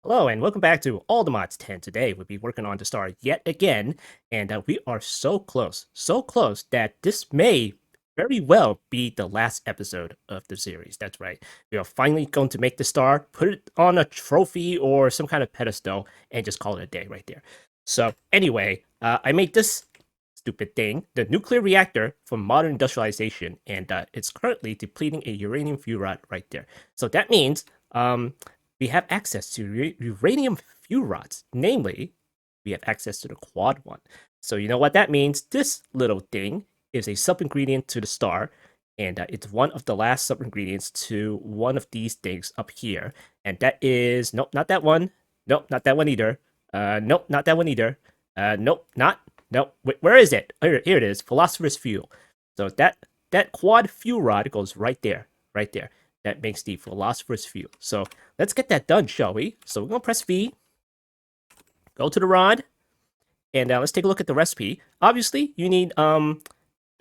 Hello and welcome back to All the Mods 10. Today we'll be working on the star yet again, and we are so close that this may very well be the last episode of the series. That's right. We are finally going to make the star, put it on a trophy or some kind of pedestal, and just call it a day right there. So anyway, I made this stupid thing, the nuclear reactor for modern industrialization, and it's currently depleting a uranium fuel rod right there. So that means we have access to uranium fuel rods. Namely, we have access to the quad one. So you know what that means? This little thing is a sub-ingredient to the star, and it's one of the last sub-ingredients to one of these things up here. And that is, nope, not that one. Nope, not that one either. Nope, not that one either. Nope, not. Nope, wait, where is it? Here it is, philosopher's fuel. So that quad fuel rod goes right there, right there. That makes the philosopher's fuel. So let's get that done, shall we? So we're gonna press V, go to the rod, and let's take a look at the recipe. Obviously, you need the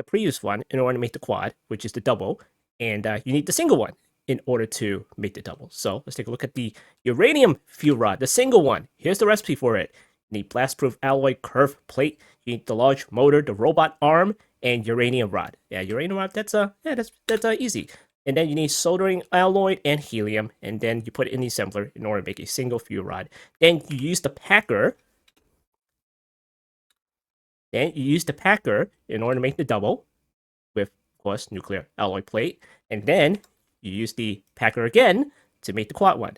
previous one in order to make the quad, which is the double, and you need the single one in order to make the double. So let's take a look at the uranium fuel rod, the single one. Here's the recipe for it. You need blast-proof alloy curved plate. You need the large motor, the robot arm, and uranium rod. Yeah, uranium rod. That's easy. And then you need soldering alloy and helium, and then you put it in the assembler in order to make a single fuel rod. Then you use the packer. In order to make the double with, of course, nuclear alloy plate. And then you use the packer again to make the quad one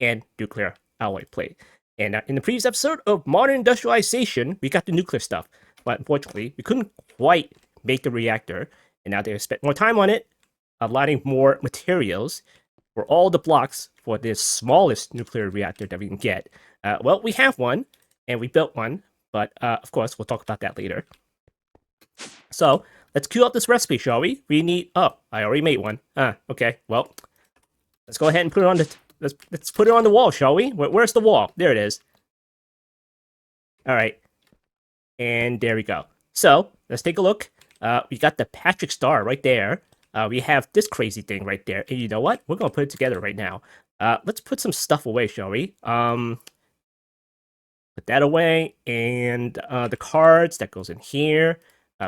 and nuclear alloy plate. And in the previous episode of Modern Industrialization, we got the nuclear stuff. But unfortunately, we couldn't quite make the reactor. And now they've spent more time on it, allotting more materials for all the blocks for this smallest nuclear reactor that we can get. Well, we have one, and we built one, but of course, we'll talk about that later. So, let's queue up this recipe, shall we? We need... Oh, I already made one. Okay, well, let's go ahead and put it on the... Let's put it on the wall, shall we? Where's the wall? There it is. All right. And there we go. So, let's take a look. We got the Patrick Star right there. We have this crazy thing right there. And you know what? We're going to put it together right now. Let's put some stuff away, shall we? Put that away. And the cards, that goes in here.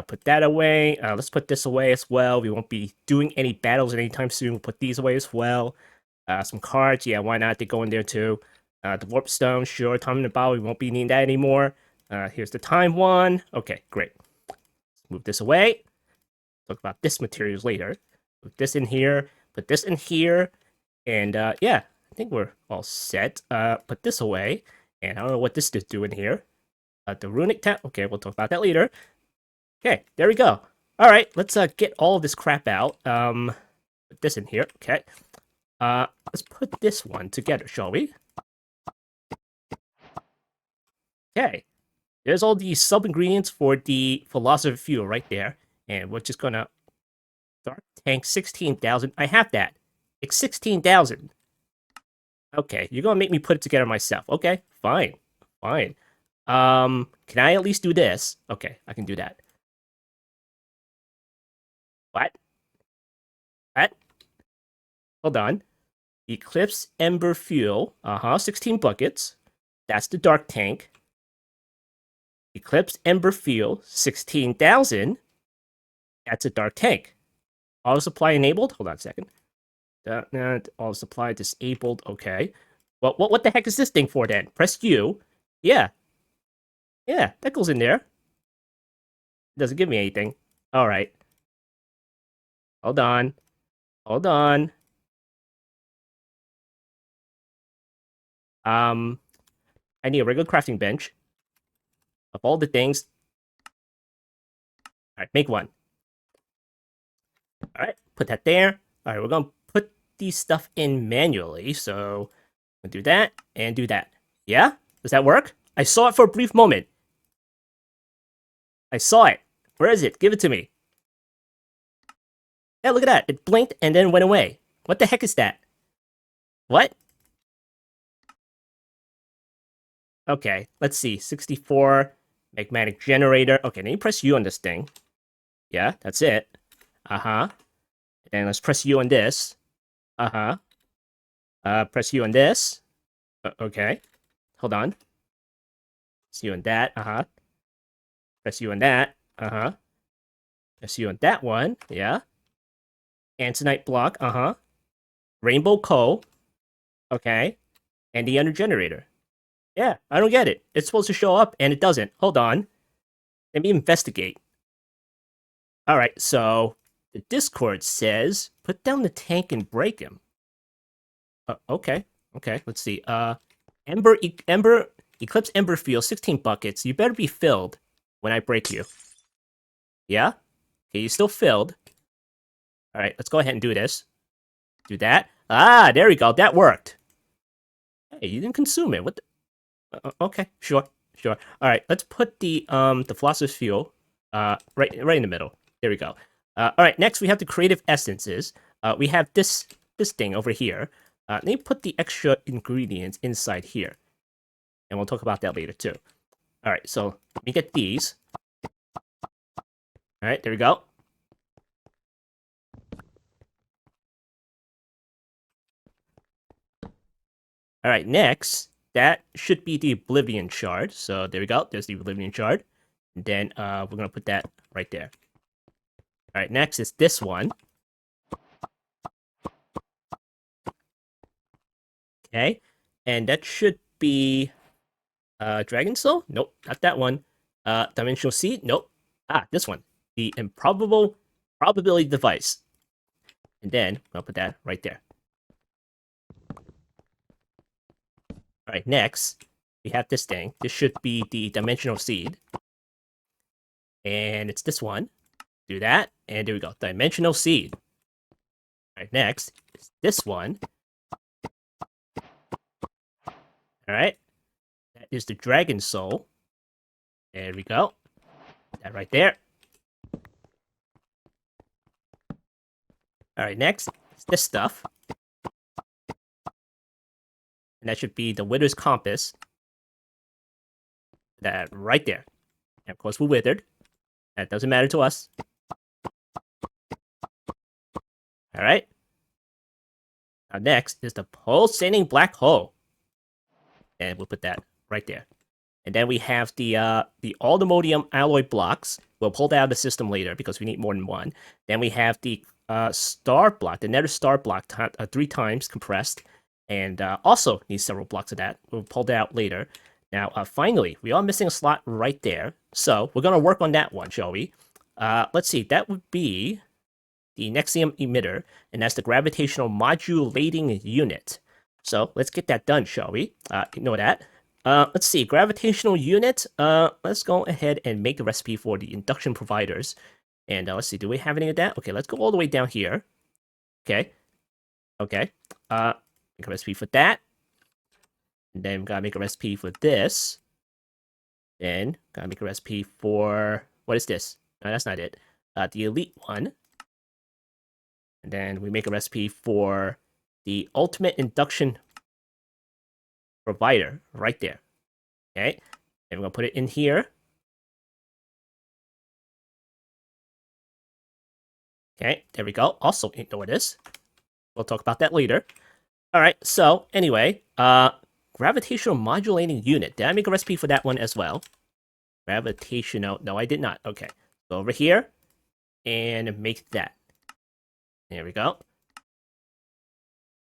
Put that away. Let's put this away as well. We won't be doing any battles anytime soon. We'll put these away as well. Some cards, yeah, why not? They go in there too. The warp stone, sure. Time in the bottle, we won't be needing that anymore. Here's the time one. Okay, great. Let's move this away. Talk about this materials later. Put this in here. Put this in here. And yeah, I think we're all set. Put this away. And I don't know what this is doing here. The runic tab. Okay, we'll talk about that later. Okay, there we go. All right, let's get all of this crap out. Put this in here. Okay. Let's put this one together, shall we? Okay. There's all the sub-ingredients for the philosopher fuel right there. And we're just gonna... Dark tank 16,000. I have that. It's 16,000. Okay, you're gonna make me put it together myself. Okay, fine. Fine. Can I at least do this? Okay, I can do that. What? What? Hold on. Eclipse Ember Fuel. 16 buckets. That's the dark tank. Eclipse Ember Fuel, 16,000. That's a dark tank. Auto supply enabled? Hold on a second. Auto supply disabled. Okay. Well, what the heck is this thing for then? Press U. Yeah. Yeah, that goes in there. Doesn't give me anything. All right. Hold on. Hold on. I need a regular crafting bench. Of all the things. Alright, make one. Alright, put that there. Alright, we're gonna put these stuff in manually, so we'll do that and do that. Yeah? Does that work? I saw it for a brief moment. I saw it. Where is it? Give it to me. Yeah, look at that. It blinked and then went away. What the heck is that? What? Okay, let's see. 64 magnetic generator. Okay, now you press U on this thing. Yeah, that's it. Uh-huh. And let's press U on this. Uh-huh. Press U on this. Okay. Hold on. Press U on that. Press U on that. Press U on that one. Yeah. Antonite block. Rainbow coal. Okay. And the ender generator. Yeah, I don't get it. It's supposed to show up and it doesn't. Hold on. Let me investigate. Alright, so the Discord says put down the tank and break him. Okay. Okay, let's see. Ember Eclipse Ember Field, 16 buckets. You better be filled when I break you. Yeah? Okay, you still filled. Alright, let's go ahead and do this. Do that. Ah, there we go. That worked. Hey, you didn't consume it. What the... okay, sure. Sure. Alright, let's put the Philosopher's Fuel right in the middle. There we go. Alright, next we have the creative essences. We have this thing over here. Let me put the extra ingredients inside here. And we'll talk about that later too. Alright, so let me get these. Alright, there we go. Alright, next, that should be the Oblivion Shard. So there we go, there's the Oblivion Shard. And then we're gonna put that right there. Alright, next is this one. Okay, and that should be Dragon Soul? Nope, not that one. Dimensional Seed? Nope. Ah, this one. The Improbable Probability Device. And then I'll put that right there. Alright, next, we have this thing. This should be the Dimensional Seed. And it's this one. Do that, and there we go. Dimensional Seed. Alright, next, is this one. Alright. That is the Dragon Soul. There we go. That right there. Alright, next, is this stuff. And that should be the Wither's Compass. That right there. And of course, we're withered. That doesn't matter to us. Alright. Now next is the pulsating black hole. And we'll put that right there. And then we have the aluminium alloy blocks. We'll pull that out of the system later because we need more than one. Then we have the star block, the nether star block, 3 times compressed. And also needs several blocks of that. We'll pull that out later. Now, finally, we are missing a slot right there. So we're going to work on that one, shall we? Let's see. That would be the Nexium emitter, and that's the gravitational modulating unit. So let's get that done, shall we? Ignore that. Let's see. Gravitational unit. Let's go ahead and make the recipe for the induction providers. And let's see. Do we have any of that? Okay, let's go all the way down here. Okay. Okay. Make a recipe for that. And then gotta make a recipe for this. Then gotta make a recipe for... what is this? No, that's not it. The elite one. And then we make a recipe for the ultimate induction provider right there. Okay. And we're gonna put it in here. Okay, there we go. Also, ignore this. We'll talk about that later. Alright, so anyway, gravitational modulating unit. Did I make a recipe for that one as well? Gravitational. No, I did not. Okay. Go over here and make that. There we go.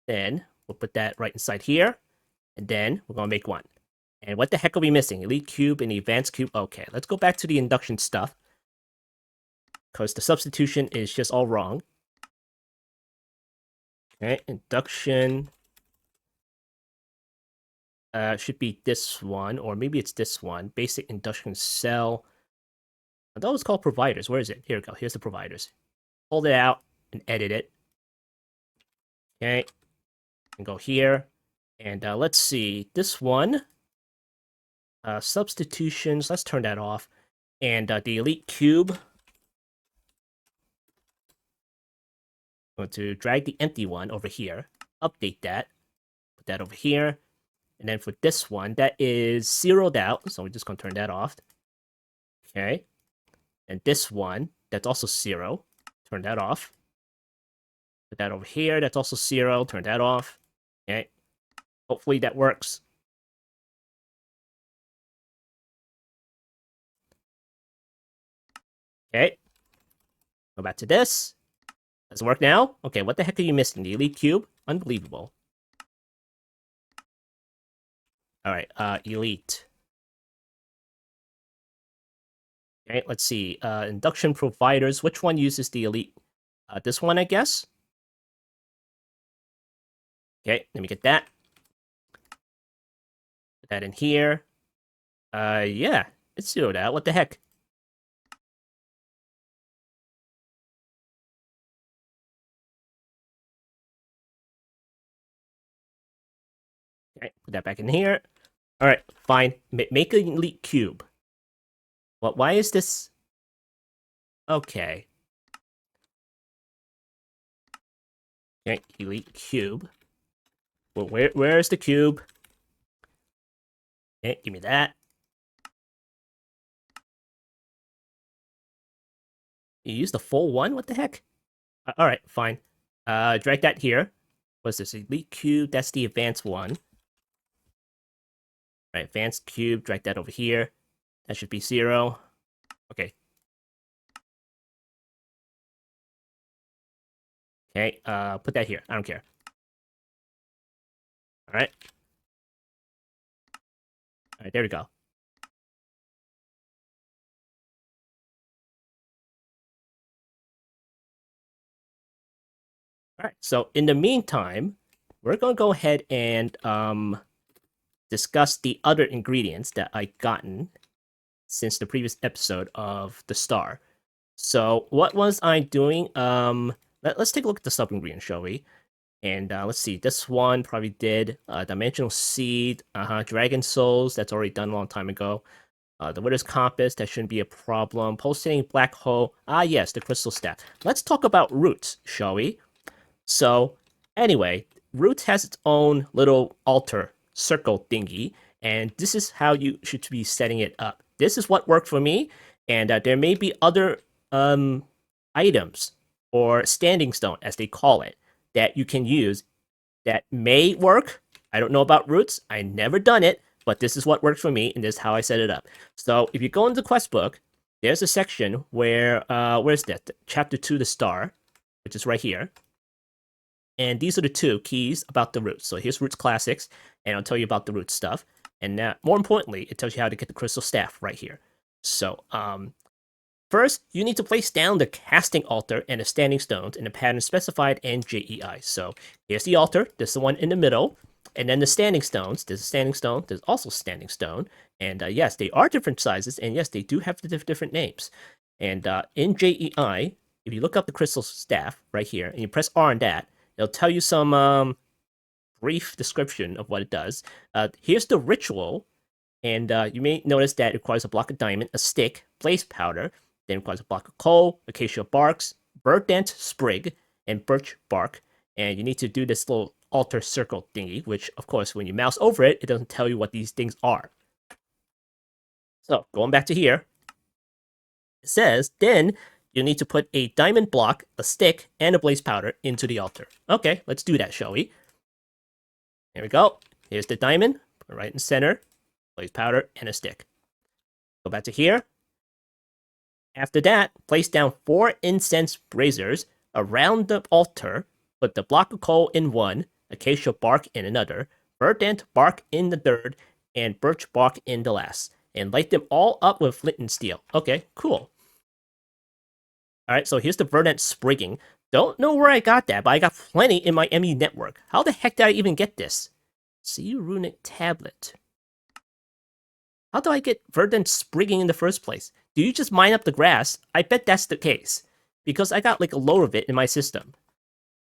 Then we'll put that right inside here. And then we're going to make one. And what the heck are we missing? Elite cube and advanced cube. Okay, let's go back to the induction stuff. Because the substitution is just all wrong. Okay, induction. Should be this one, or maybe it's this one. Basic induction cell. I thought it was called providers. Where is it? Here we go. Here's the providers. Hold it out and edit it. Okay. And go here. And let's see. This one. Substitutions. Let's turn that off. And the elite cube. I'm going to drag the empty one over here. Update that. Put that over here. And then for this one, that is zeroed out. So we're just going to turn that off. Okay. And this one, that's also 0. Turn that off. Put that over here. That's also 0. Turn that off. Okay. Hopefully that works. Okay. Go back to this. Does it work now? Okay, what the heck are you missing? The Elite Cube? Unbelievable. Alright, Elite. Okay, let's see. Induction providers. Which one uses the Elite? This one, I guess? Okay, let me get that. Put that in here. Yeah. Let's zeroed out. What the heck? Okay, put that back in here. Alright, fine. Make an Elite Cube. What? Why is this? Okay. Okay, Elite Cube. Well, where's the cube? Okay, give me that. You use the full one? What the heck? Alright, fine. Drag that here. What's this? Elite Cube, that's the advanced one. Right, advanced cube, drag that over here. That should be 0. Okay. Okay, put that here. I don't care. Alright. Alright, there we go. Alright, so in the meantime, we're gonna go ahead and discuss the other ingredients that I gotten since the previous episode of the star. So what was I doing? Let's take a look at the sub ingredient, shall we? And let's see, this one probably did dimensional seed, dragon souls. That's already done a long time ago. The Wither's Compass, that shouldn't be a problem. Pulsating Black Hole, yes, the Crystal Staff. Let's talk about Roots, shall we? So, anyway, Roots has its own little altar circle thingy, and this is how you should be setting it up. This is what worked for me, and there may be other items, or standing stone, as they call it, that you can use that may work. I don't know about Roots. I never done it, but this is what works for me, and this is how I set it up. So if you go into the quest book, there's a section where, where's that? Chapter 2, the star, which is right here. And these are the 2 keys about the Roots. So here's Roots Classics, and I'll tell you about the Roots stuff. And more importantly, it tells you how to get the Crystal Staff right here. So, first, you need to place down the casting altar and the standing stones in the pattern specified in JEI. So here's the altar. This is the one in the middle. And then the standing stones. There's a standing stone. There's also standing stone. And yes, they are different sizes. And yes, they do have different names. And in JEI, if you look up the crystal staff right here and you press R on that, it'll tell you some brief description of what it does. Here's the ritual. And you may notice that it requires a block of diamond, a stick, blaze powder, then requires a block of coal, acacia barks, burnt sprig, and birch bark. And you need to do this little altar circle thingy, which, of course, when you mouse over it, it doesn't tell you what these things are. So, going back to here, it says, then you need to put a diamond block, a stick, and a blaze powder into the altar. Okay, let's do that, shall we? Here we go. Here's the diamond, put it right in the center, blaze powder, and a stick. Go back to here. After that, place down 4 incense braziers around the altar, put the block of coal in one, acacia bark in another, burnt bark in the third, and birch bark in the last, and light them all up with flint and steel. Okay, cool. Alright, so here's the verdant sprigging. Don't know where I got that, but I got plenty in my ME network. How the heck did I even get this? See runic tablet. How do I get verdant sprigging in the first place? Do you just mine up the grass? I bet that's the case, because I got like a load of it in my system.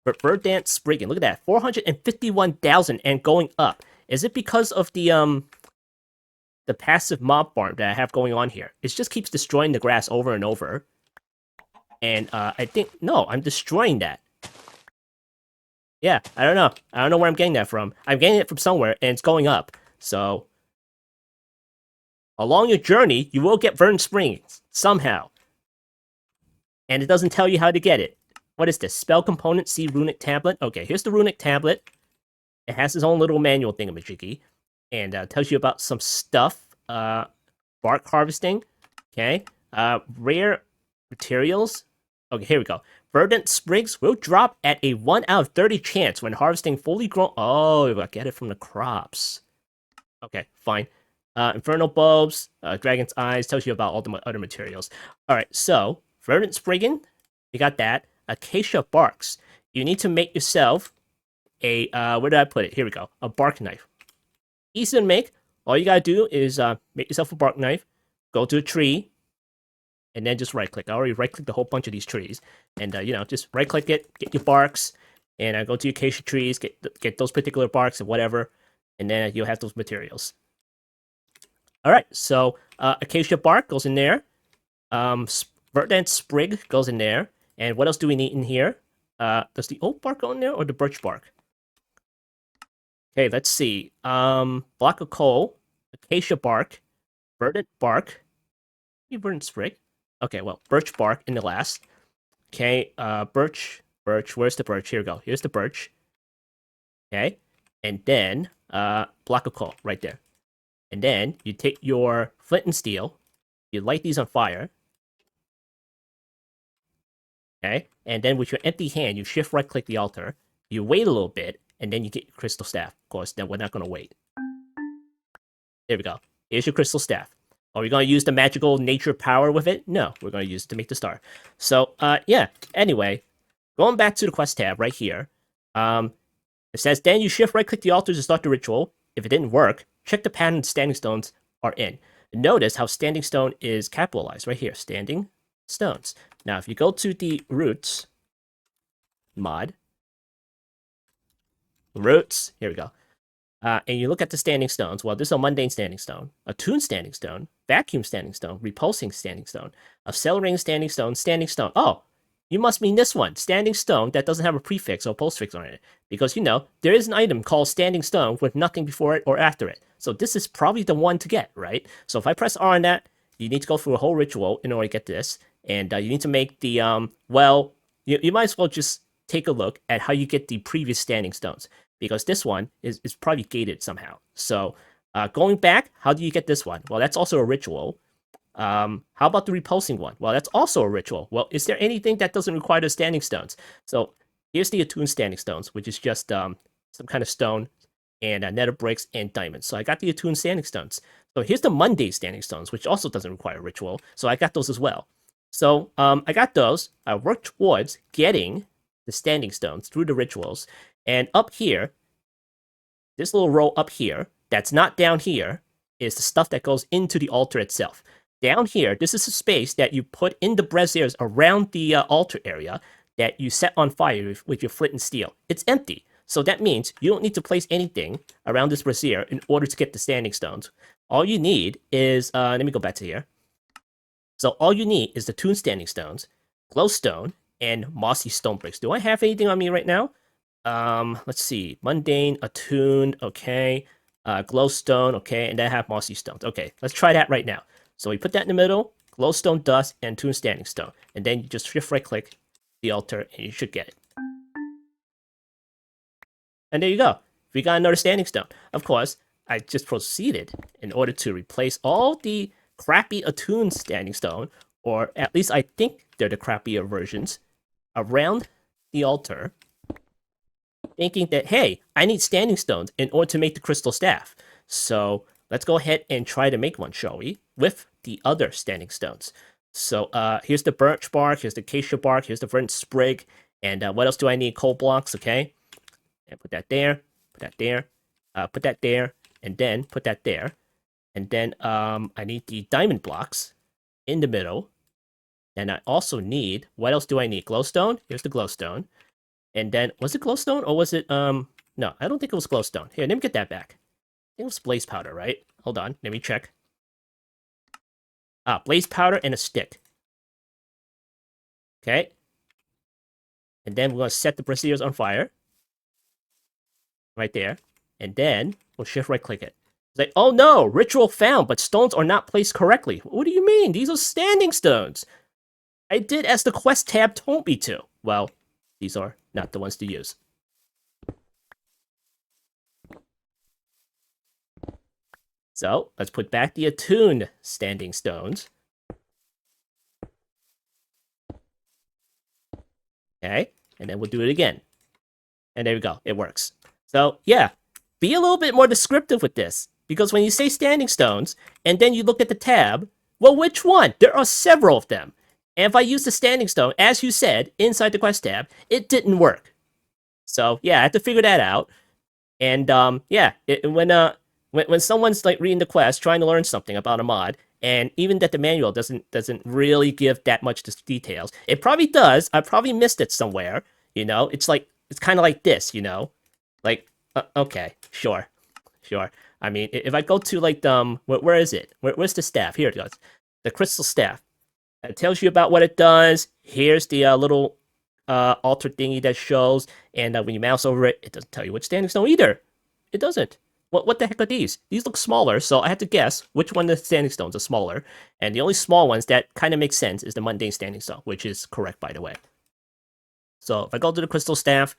But verdant sprigging, look at that, 451,000 and going up. Is it because of the passive mob farm that I have going on here? It just keeps destroying the grass over and over. And I think, no, I'm destroying that. Yeah, I don't know. I don't know where I'm getting that from. I'm getting it from somewhere, and it's going up. So, along your journey, you will get verdant springs, somehow. And it doesn't tell you how to get it. What is this? Spell component, see runic tablet. Okay, here's the runic tablet. It has its own little manual thingamajiggy. And tells you about some stuff. Bark harvesting. Okay. Rare Materials. Okay, here we go. Verdant sprigs will drop at a 1 out of 30 chance when harvesting fully grown. Oh, I get it from the crops. Okay, fine. Infernal bulbs, dragon's eyes tells you about all the other materials. All right, so verdant sprigging, you got that. Acacia barks. You need to make yourself a where did I put it? Here we go. A bark knife. Easy to make. All you gotta do is make yourself a bark knife. Go to a tree, and then just right click. I already right clicked a whole bunch of these trees, and just right click it, get your barks, and go to your acacia trees, get those particular barks and whatever, and then you'll have those materials. All right, so acacia bark goes in there. Verdant sprig goes in there, and what else do we need in here? Does the oak bark go in there or the birch bark? Okay, let's see. Block of coal, acacia bark, verdant bark, verdant sprig. Okay, well, birch bark in the last. Okay, birch. Where's the birch? Here we go. Here's the birch. Okay, and then block of coal right there. And then you take your flint and steel. You light these on fire. Okay, and then with your empty hand, you shift right click the altar. You wait a little bit, and then you get your crystal staff. Of course, then we're not gonna wait. There we go. Here's your crystal staff. Are we going to use the magical nature power with it? No, we're going to use it to make the star. So, yeah. Anyway, going back to the quest tab right here. It says, then you shift right-click the altar to start the ritual. If it didn't work, check the pattern standing stones are in. Notice how standing stone is capitalized right here. Standing stones. Now, if you go to the roots mod, roots, here we go. And you look at the standing stones. Well, there's a mundane standing stone, a tuned standing stone, vacuum standing stone, repulsing standing stone, accelerating standing stone, standing stone. Oh, you must mean this one, standing stone that doesn't have a prefix or postfix on it. Because, there is an item called standing stone with nothing before it or after it. So this is probably the one to get, right? So if I press R on that, you need to go through a whole ritual in order to get this. And you need to make the, you might as well just take a look at how you get the previous standing stones. Because this one is probably gated somehow. So going back, how do you get this one? Well, that's also a ritual. How about the repulsing one? Well, that's also a ritual. Well, is there anything that doesn't require the standing stones? So here's the attuned standing stones, which is just some kind of stone and nether bricks and diamonds. So I got the attuned standing stones. So here's the mundane standing stones, which also doesn't require a ritual. So I got those as well. So I got those. I worked towards getting the standing stones through the rituals. And up here, this little row up here, that's not down here, is the stuff that goes into the altar itself. Down here, this is a space that you put in the braziers around the altar area that you set on fire with your flint and steel. It's empty. So that means you don't need to place anything around this brazier in order to get the standing stones. All you need is, let me go back to here. So all you need is the tuned standing stones, glowstone, and mossy stone bricks. Do I have anything on me right now? Let's see. Mundane, attuned, okay. Glowstone, okay. And then I have mossy stones. Okay, let's try that right now. So we put that in the middle, glowstone dust, and tuned standing stone. And then you just shift right click the altar and you should get it. And there you go. We got another standing stone. Of course, I just proceeded in order to replace all the crappy attuned standing stone, or at least I think they're the crappier versions, around the altar, thinking that, hey, I need standing stones in order to make the crystal staff. So let's go ahead and try to make one, shall we? With the other standing stones. So here's the birch bark, here's the acacia bark, here's the verdant sprig, and what else do I need? Coal blocks, okay? And put that there, put that there, put that there, and then put that there. And then I need the diamond blocks in the middle. And I also need, what else do I need? Glowstone? Here's the glowstone. And then, was it glowstone or was it, no, I don't think it was glowstone. Here, let me get that back. I think it was blaze powder, right? Hold on, let me check. Blaze powder and a stick. Okay. And then we're going to set the braziers on fire. Right there. And then we'll shift right click it. It's like, oh no, ritual found, but stones are not placed correctly. What do you mean? These are standing stones. I did as the quest tab told me to. Well, these are not the ones to use. So let's put back the attuned standing stones. Okay, and then we'll do it again. And there we go. It works. So yeah, be a little bit more descriptive with this. Because when you say standing stones, and then you look at the tab, well, which one? There are several of them. And if I use the standing stone, as you said, inside the quest tab, it didn't work. So yeah, I had to figure that out. And yeah, when someone's like reading the quest, trying to learn something about a mod, and even that the manual doesn't really give that much details. It probably does. I probably missed it somewhere. It's like it's kind of like this. Like okay, sure. I mean, if I go to like where is it? Where's the staff? Here it goes. The crystal staff. It tells you about what it does. Here's the little altar thingy that shows, and when you mouse over it, it doesn't tell you which standing stone either. It doesn't. What the heck are these? These look smaller, so I had to guess which one of the standing stones are smaller. And the only small ones that kind of make sense is the mundane standing stone, which is correct, by the way. So if I go to the crystal staff,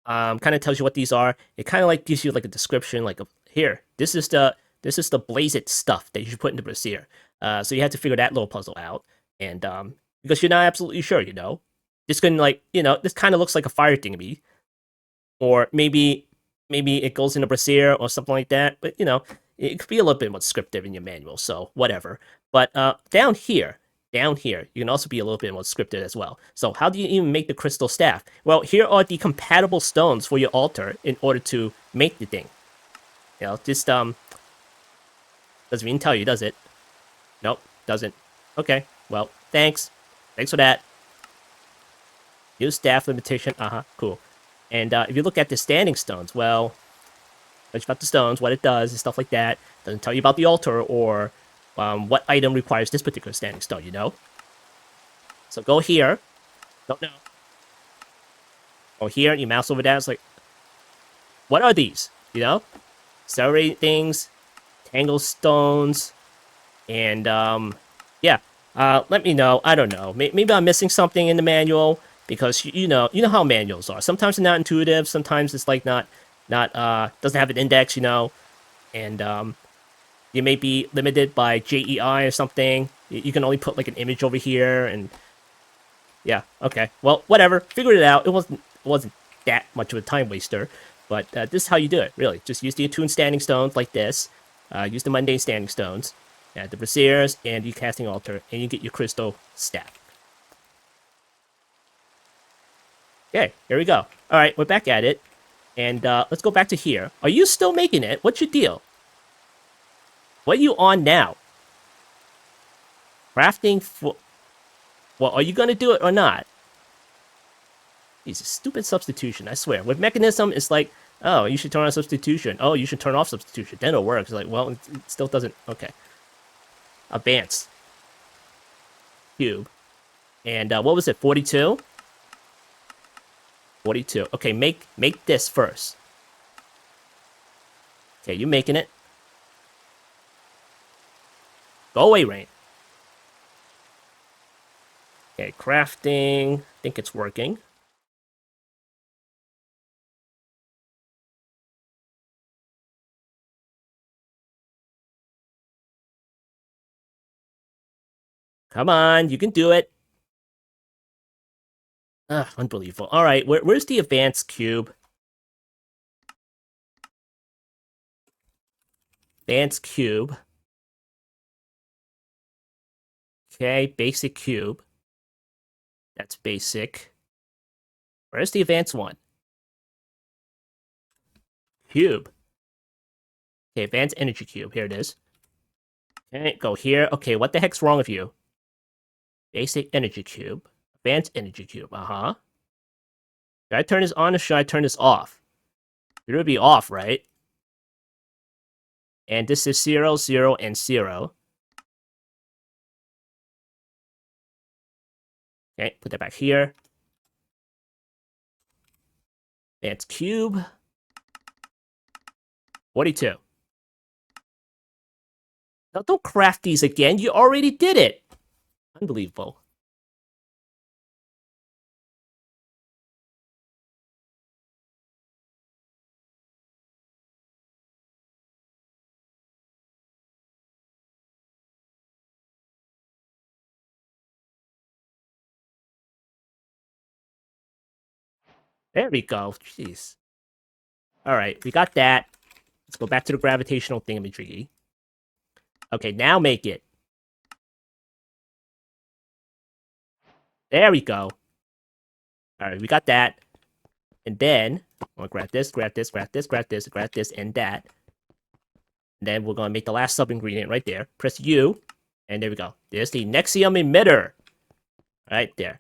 kind of tells you what these are. It kind of like gives you like a description, like here, this is the blaze it stuff that you should put in the brazier. So you have to figure that little puzzle out, and because you're not absolutely sure, this can like this kind of looks like a fire thing to me, or maybe it goes in a brazier or something like that. But it could be a little bit more descriptive in your manual, so whatever. But down here, you can also be a little bit more scripted as well. So how do you even make the crystal staff? Well, here are the compatible stones for your altar in order to make the thing. Just doesn't even tell you, does it? Nope, doesn't. Okay, well, thanks. Thanks for that. Use staff limitation. Cool. And if you look at the standing stones, well, much about the stones, what it does, and stuff like that. Doesn't tell you about the altar or what item requires this particular standing stone. So go here. Don't know. Go here, and you mouse over that. It's like, what are these? Accelerate things, tangle stones, and yeah. Let me know. I don't know. Maybe I'm missing something in the manual because you know how manuals are. Sometimes they're not intuitive. Sometimes it's like not doesn't have an index. And you may be limited by JEI or something. You can only put like an image over here, and yeah, okay. Well, whatever. Figured it out. It wasn't that much of a time waster, but this is how you do it. Really, just use the attuned standing stones like this. Use the mundane standing stones, add the braziers, and the casting altar, and you get your crystal staff. Okay, here we go. All right, we're back at it, and let's go back to here. Are you still making it? What's your deal? What are you on now? Crafting for. Well, are you gonna do it or not? He's a stupid substitution, I swear. With mechanism, it's like, oh, you should turn on substitution. Oh, you should turn off substitution. Then it'll work. It's like, well, it still doesn't. Okay. Advance. Cube. And what was it? 42? 42. Okay, make this first. Okay, you making it. Go away, Rain. Okay, crafting. I think it's working. Come on, you can do it. Ugh, unbelievable. All right, where's the advanced cube? Advanced cube. Okay, basic cube. That's basic. Where's the advanced one? Cube. Okay, advanced energy cube. Here it is. Okay, go here. Okay, what the heck's wrong with you? Basic energy cube. Advanced energy cube. Uh-huh. Should I turn this on or should I turn this off? It would be off, right? And this is 0, 0, and 0. Okay, put that back here. Advanced cube. 42. Now don't craft these again. You already did it. Unbelievable. There we go. Jeez. All right, we got that. Let's go back to the gravitational thingamajiggy. Okay, now make it. There we go. All right, we got that. And then, I'm gonna grab this, grab this, grab this, grab this, grab this, and that. And then we're gonna make the last sub ingredient right there. Press U, and there we go. There's the Nexium emitter. Right there.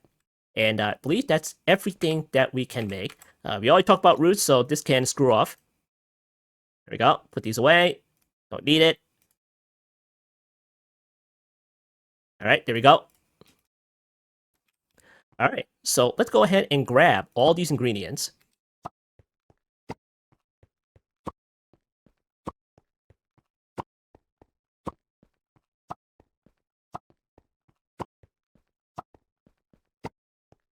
And I believe that's everything that we can make. We already talked about roots, so this can screw off. There we go. Put these away. Don't need it. All right, there we go. All right, so let's go ahead and grab all these ingredients.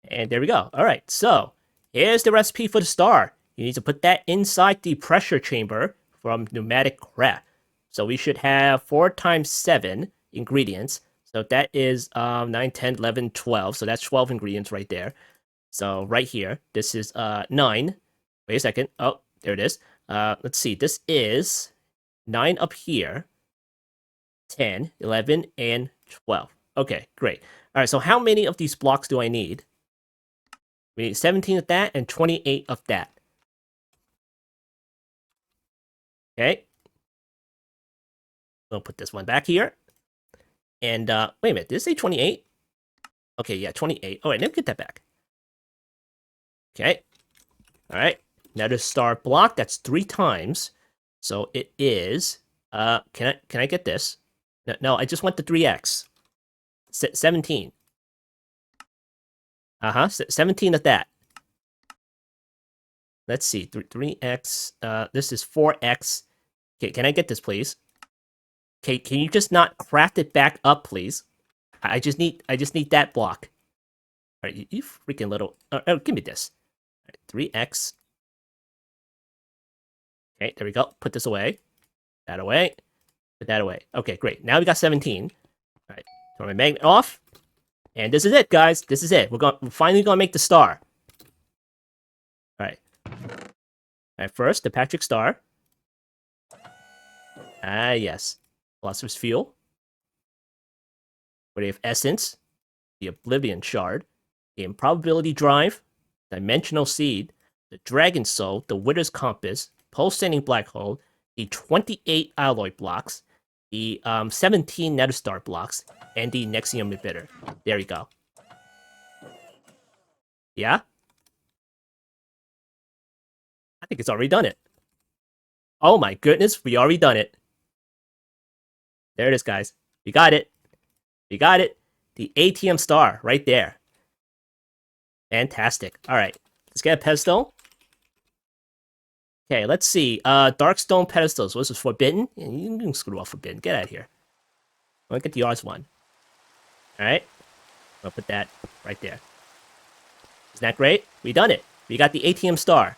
And there we go. All right, so here's the recipe for the star. You need to put that inside the pressure chamber from pneumatic craft. So we should have 4 times 7 ingredients. So that is 9, 10, 11, 12. So that's 12 ingredients right there. So right here, this is 9. Wait a second. Oh, there it is. Let's see. This is 9 up here, 10, 11, and 12. Okay, great. All right, so how many of these blocks do I need? We need 17 of that and 28 of that. Okay. We'll put this one back here. And wait a minute, did it say 28? Okay, yeah, 28. Oh, wait, let me get that back. Okay. All right. Another star block. That's 3 times. So it is. Can I get this? No, I just want the 3x. 17. 17 of that. Let's see. 3x. This is 4x. Okay, can I get this, please? Okay, can you just not craft it back up, please? I just need that block. All right, you freaking little. Oh, give me this. All right, 3x. Okay, there we go. Put this away. That away. Put that away. Okay, great. Now we got 17. All right, turn my magnet off. And this is it, guys. This is it. We're finally gonna make the star. All right. All right. First, the Patrick star. Ah, yes. Philosopher's Fuel. We have Essence, the Oblivion Shard, the Improbability Drive, Dimensional Seed, the Dragon Soul, the Wither's Compass, Pulsating Black Hole, the 28 Alloy Blocks, the 17 Nether Star Blocks, and the Nexium Emitter. There you go. Yeah? I think it's already done it. Oh my goodness, we already done it. There it is, guys. We got it. We got it. The ATM Star right there. Fantastic. All right, let's get a pedestal. Okay, let's see. Darkstone pedestals. This is forbidden. You can screw off forbidden. Get out of here. I'll get the ours one. All right. I'll put that right there. Isn't that great? We done it. We got the ATM Star.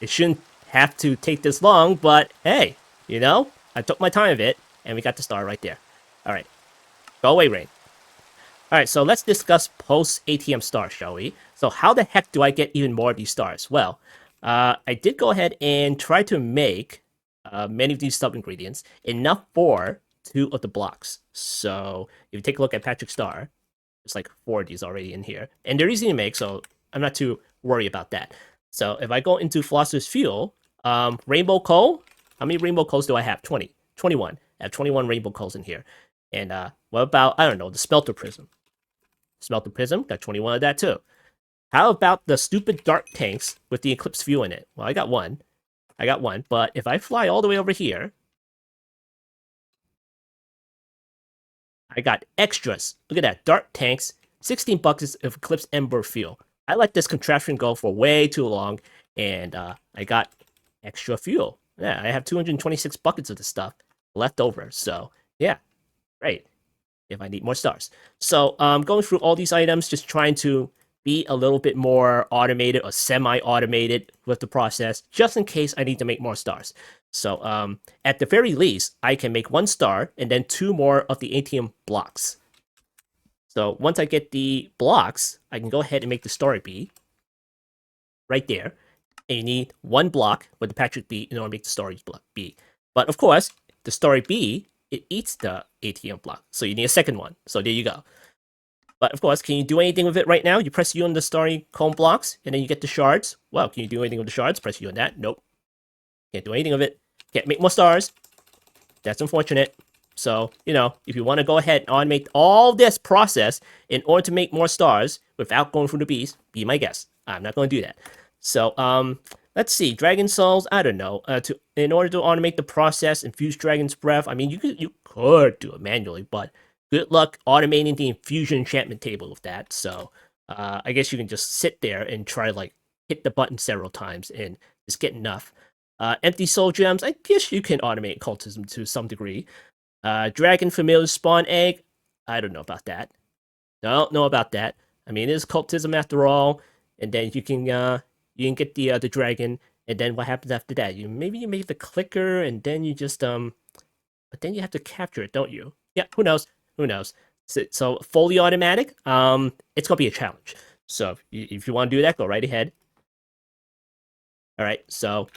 It shouldn't have to take this long, but hey, you know, I took my time of it, and we got the star right there. All right. Go away, Rain. All right, so let's discuss post-ATM Star, shall we? So how the heck do I get even more of these stars? Well, I did go ahead and try to make many of these sub-ingredients enough for 2 of the blocks. So if you take a look at Patrick Star, there's like 4 of these already in here. And they're easy to make, so I'm not too worried about that. So if I go into Philosopher's Fuel, Rainbow Coal, how many Rainbow Coals do I have? 20. 21. I have 21 Rainbow Coals in here. And what about, I don't know, the Smelter Prism? Smelter Prism, got 21 of that too. How about the stupid dark tanks with the Eclipse Fuel in it? Well, I got one. But if I fly all the way over here, I got extras. Look at that, dark tanks, 16 buckets of Eclipse Ember Fuel. I let this contraption go for way too long, and I got extra fuel. Yeah, I have 226 buckets of this stuff left over. So, yeah, great. If I need more stars. So, going through all these items, just trying to be a little bit more automated or semi-automated with the process, just in case I need to make more stars. So, at the very least, I can make 1 star and then 2 more of the ATM blocks. So once I get the blocks, I can go ahead and make the story bee. right there. And you need one block where the pack should be in order to make the story block B. But of course, the story B, it eats the ATM block. So you need a second one. So there you go. But of course, can you do anything with it right now? You press U on the story cone blocks, and then you get the shards. Well, can you do anything with the shards? Press U on that. Nope. Can't do anything with it. Can't make more stars. That's unfortunate. So, if you want to go ahead and automate all this process in order to make more stars without going through the bees, be my guest. I'm not going to do that. So, let's see. Dragon Souls, I don't know. In order to automate the process, infuse Dragon's Breath, I mean, you could do it manually, but good luck automating the infusion enchantment table with that. So, I guess you can just sit there and try, hit the button several times and just get enough. Empty soul gems, I guess you can automate cultism to some degree. Dragon familiar spawn egg, I don't know about that. Don't know about that. I mean, it is cultism after all, and then you can get the dragon, and then what happens after that? Maybe you make the clicker, and then you just but then you have to capture it, don't you? Yeah, who knows? Who knows? So fully automatic, it's gonna be a challenge. So if you want to do that, go right ahead. All right, so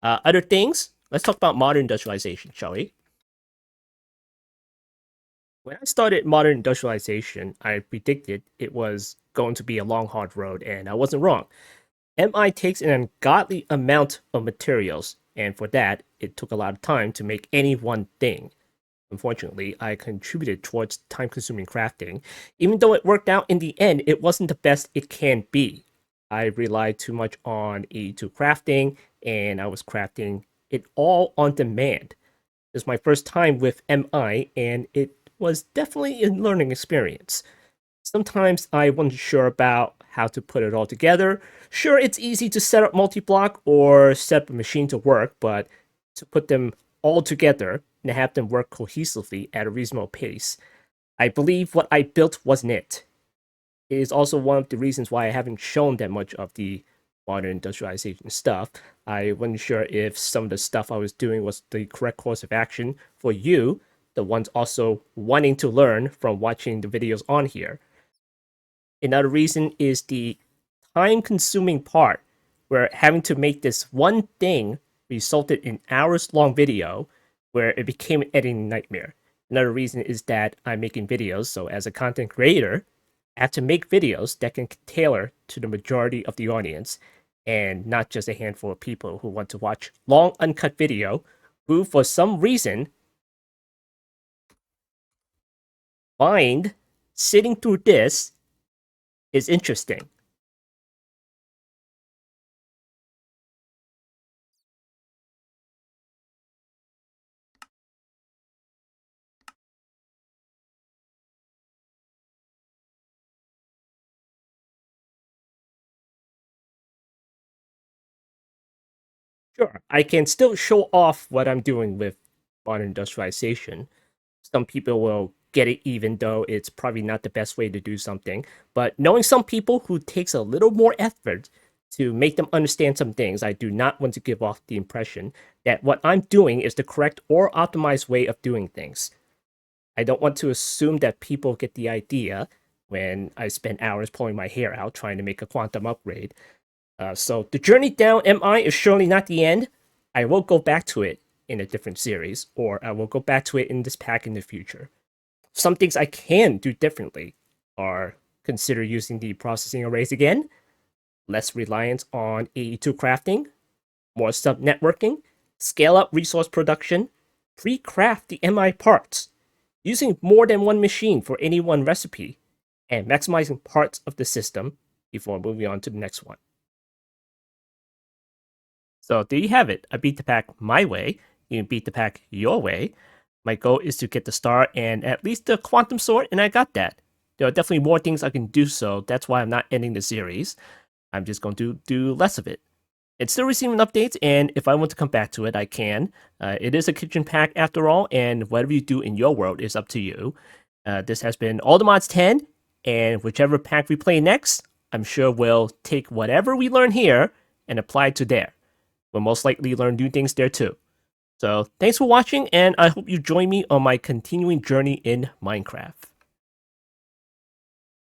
other things. Let's talk about modern industrialization, shall we? When I started modern industrialization, I predicted it was going to be a long, hard road, and I wasn't wrong. MI takes an ungodly amount of materials, and for that, it took a lot of time to make any one thing. Unfortunately, I contributed towards time consuming crafting. Even though it worked out in the end, it wasn't the best it can be. I relied too much on E2 crafting, and I was crafting it all on demand. This is my first time with MI, and it was definitely a learning experience. Sometimes I wasn't sure about how to put it all together. Sure, it's easy to set up multi-block or set up a machine to work, but to put them all together and have them work cohesively at a reasonable pace, I believe what I built wasn't it. It is also one of the reasons why I haven't shown that much of the modern industrialization stuff. I wasn't sure if some of the stuff I was doing was the correct course of action for you, the ones also wanting to learn from watching the videos on here. Another reason is the time-consuming part, where having to make this one thing resulted in hours-long video, where it became an editing nightmare. Another reason is that I'm making videos, so as a content creator, I have to make videos that can tailor to the majority of the audience, and not just a handful of people who want to watch long, uncut video, who, for some reason, find sitting through this is interesting. Sure, I can still show off what I'm doing with modern industrialization. Some people will get it even though it's probably not the best way to do something. But knowing some people who takes a little more effort to make them understand some things, I do not want to give off the impression that what I'm doing is the correct or optimized way of doing things. I don't want to assume that people get the idea when I spend hours pulling my hair out trying to make a quantum upgrade. So the journey down MI is surely not the end. I will go back to it in a different series, or I will go back to it in this pack in the future. Some things I can do differently are consider using the processing arrays again, less reliance on AE2 crafting, more sub networking, scale up resource production, pre craft the MI parts, using more than one machine for any one recipe, and maximizing parts of the system before moving on to the next one. So there you have it. I beat the pack my way. You can beat the pack your way. My goal is to get the star and at least the quantum sword, and I got that. There are definitely more things I can do, so that's why I'm not ending the series. I'm just going to do less of it. It's still receiving updates, and if I want to come back to it, I can. It is a kitchen pack after all, and whatever you do in your world is up to you. This has been All the Mods 10, and whichever pack we play next, I'm sure we'll take whatever we learn here and apply it to there. We'll most likely learn new things there too. So thanks for watching, and I hope you join me on my continuing journey in Minecraft.